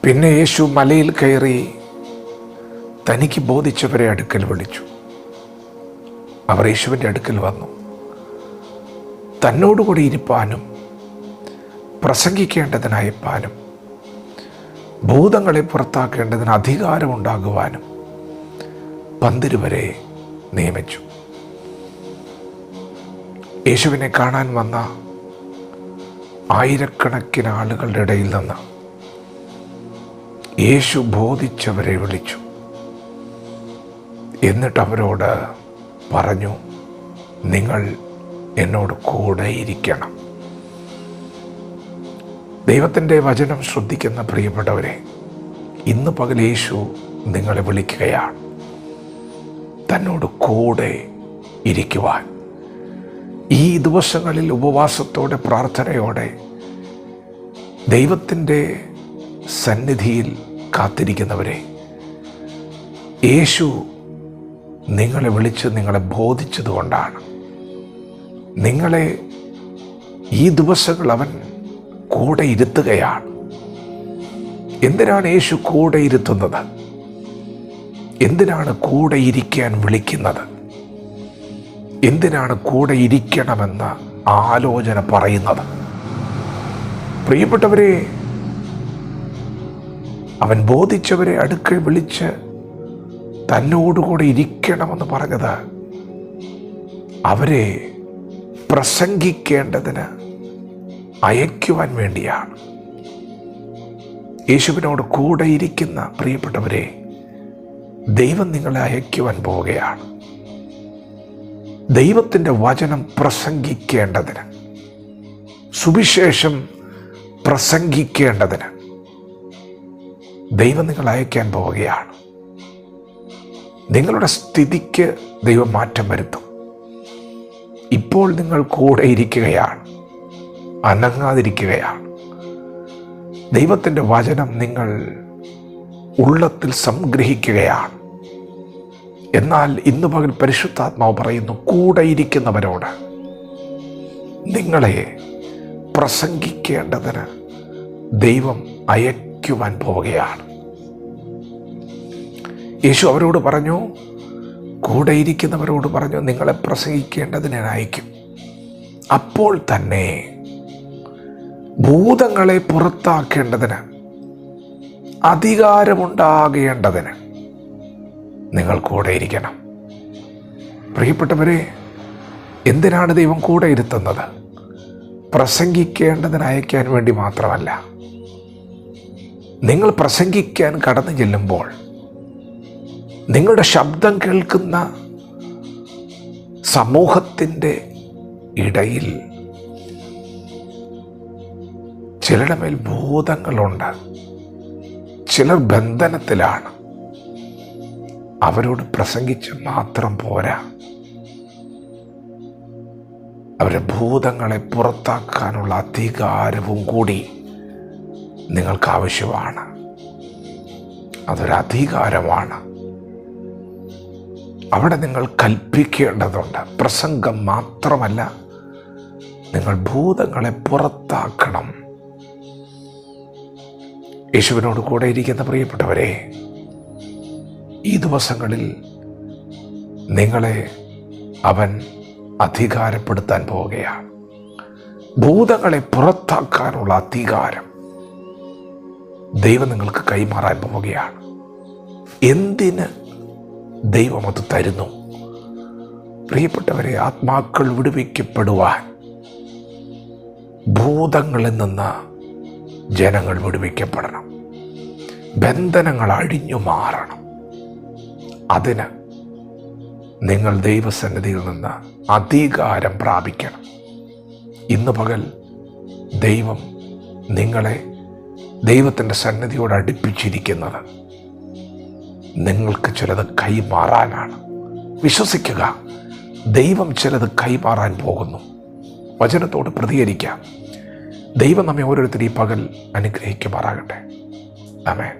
പിന്നെ യേശു മലയിൽ കയറി തനിക്ക് ബോധിച്ചവരെ അടുക്കൽ വിളിച്ചു. അവർ യേശുവിൻ്റെ അടുക്കൽ വന്നു. തന്നോടുകൂടി ഇരിപ്പാനും പ്രസംഗിക്കേണ്ടതിനയപ്പാനും ഭൂതങ്ങളെ പുറത്താക്കേണ്ടതിന് അധികാരമുണ്ടാകുവാനും പന്തിരുവരെ നിയമിച്ചു. യേശുവിനെ കാണാൻ വന്ന ആയിരക്കണക്കിന് ആളുകളുടെ ഇടയിൽ നിന്ന് യേശു ബോധിച്ചവരെ വിളിച്ചു. എന്നിട്ട് അവരോട് പറഞ്ഞു, നിങ്ങൾ എന്നോട് കൂടെ ഇരിക്കണം. ദൈവത്തിൻ്റെ വചനം ശ്രദ്ധിക്കുന്ന പ്രിയപ്പെട്ടവരെ, ഇന്ന് പകൽ യേശു നിങ്ങളെ വിളിക്കുകയാണ് തന്നോട് കൂടെ ഇരിക്കുവാൻ. ഈ ദിവസങ്ങളിൽ ഉപവാസത്തോടെ പ്രാർത്ഥനയോടെ ദൈവത്തിൻ്റെ സന്നിധിയിൽ കാത്തിരിക്കുന്നവരെ, യേശു നിങ്ങളെ വിളിച്ച് നിങ്ങളെ ബോധിച്ചതുകൊണ്ടാണ്. നിങ്ങളെ ഈ ദിവസങ്ങൾ അവൻ കൂടെ ഇരുത്തുകയാണ്. എന്തിനാണ് യേശു കൂടെ ഇരുത്തുന്നത്? എന്തിനാണ് കൂടെ ഇരിക്കാൻ വിളിക്കുന്നത്? എന്തിനാണ് കൂടെ ഇരിക്കണമെന്ന ആലോചന പറയുന്നത്? പ്രിയപ്പെട്ടവരെ, അവൻ ബോധിച്ചവരെ അടുക്കൽ വിളിച്ച് തന്നോടുകൂടെ ഇരിക്കണമെന്ന് പറഞ്ഞത് അവരെ പ്രസംഗിക്കേണ്ടതിന് അയക്കുവാൻ വേണ്ടിയാണ്. യേശുവിനോട് കൂടെ ഇരിക്കുന്ന പ്രിയപ്പെട്ടവരെ, ദൈവം നിങ്ങളെ അയക്കുവാൻ പോവുകയാണ്. ദൈവത്തിൻ്റെ വചനം പ്രസംഗിക്കേണ്ടതിന്, സുവിശേഷം പ്രസംഗിക്കേണ്ടതിന് ദൈവം നിങ്ങളെ അയക്കാൻ പോവുകയാണ്. നിങ്ങളുടെ സ്ഥിതിക്ക് ദൈവം മാറ്റം വരുത്തും. ഇപ്പോൾ നിങ്ങൾ കൂടെ ഇരിക്കുകയാണ്, അനങ്ങാതിരിക്കുകയാണ്. ദൈവത്തിൻ്റെ വചനം നിങ്ങൾ ഉള്ളത്തിൽ സംഗ്രഹിക്കുകയാണ്. എന്നാൽ ഇന്ന് പകൽ പരിശുദ്ധാത്മാവ് പറയുന്നു, കൂടെ ഇരിക്കുന്നവരോട് നിങ്ങളെ പ്രസംഗിക്കേണ്ടതിന് ദൈവം അയക്കുവാൻ പോവുകയാണ്. യേശു അവരോട് പറഞ്ഞു, കൂടെ ഇരിക്കുന്നവരോട് പറഞ്ഞു, നിങ്ങളെ പ്രസംഗിക്കേണ്ടതിന് ഞാൻ അയക്കും. അപ്പോൾ തന്നെ ഭൂതങ്ങളെ പുറത്താക്കേണ്ടതിന് അധികാരമുണ്ടാകേണ്ടതിന് നിങ്ങൾ കൂടെ ഇരിക്കണം. പ്രിയപ്പെട്ടവരെ, എന്തിനാണ് ദൈവം കൂടെ ഇരുത്തുന്നത്? പ്രസംഗിക്കേണ്ടതിന് അയക്കാൻ വേണ്ടി മാത്രമല്ല. നിങ്ങൾ പ്രസംഗിക്കാൻ കടന്നു ചെല്ലുമ്പോൾ നിങ്ങളുടെ ശബ്ദം കേൾക്കുന്ന സമൂഹത്തിൻ്റെ ഇടയിൽ ചിലരുടെ മേൽ ഭൂതങ്ങളുണ്ട്, ചിലർ ബന്ധനത്തിലാണ്. അവരോട് പ്രസംഗിച്ച് മാത്രം പോരാ, അവരെ ഭൂതങ്ങളെ പുറത്താക്കാനുള്ള അധികാരവും കൂടി നിങ്ങൾക്ക് ആവശ്യമാണ്. അതൊരധികാരമാണ്. അവിടെ നിങ്ങൾ കൽപ്പിക്കേണ്ടതുണ്ട്. പ്രസംഗം മാത്രമല്ല, നിങ്ങൾ ഭൂതങ്ങളെ പുറത്താക്കണം. യേശുവിനോട് കൂടെ ഇരിക്കുന്ന പ്രിയപ്പെട്ടവരെ, ഈ ദിവസങ്ങളിൽ നിങ്ങളെ അവൻ അധികാരപ്പെടുത്താൻ പോവുകയാണ്. ഭൂതങ്ങളെ പുറത്താക്കാനുള്ള അധികാരം ദൈവം നിങ്ങൾക്ക് കൈമാറാൻ പോവുകയാണ്. എന്തിന് ദൈവം അത് തരുന്നു? പ്രിയപ്പെട്ടവരെ, ആത്മാക്കൾ വിടുവിക്കപ്പെടുവാൻ, ഭൂതങ്ങളിൽ നിന്ന് ജനങ്ങൾ വിടുവിക്കപ്പെടണം, ബന്ധനങ്ങൾ അഴിഞ്ഞു മാറണം. അതിന് നിങ്ങൾ ദൈവസന്നിധിയിൽ നിന്ന് അധികാരം പ്രാപിക്കണം. ഇന്ന് പകൽ ദൈവം നിങ്ങളെ ദൈവത്തിൻ്റെ സന്നിധിയോട് അടുപ്പിച്ചിരിക്കുന്നത് നിങ്ങൾക്ക് ചിലത് കൈമാറാനാണ്. വിശ്വസിക്കുക, ദൈവം ചിലത് കൈമാറാൻ പോകുന്നു. വചനത്തോട് പ്രതികരിക്കാം. ദൈവം നമ്മെ ഓരോരുത്തരും ഈ പകൽ അനുഗ്രഹിക്കുമാറാകട്ടെ. ആമേൻ.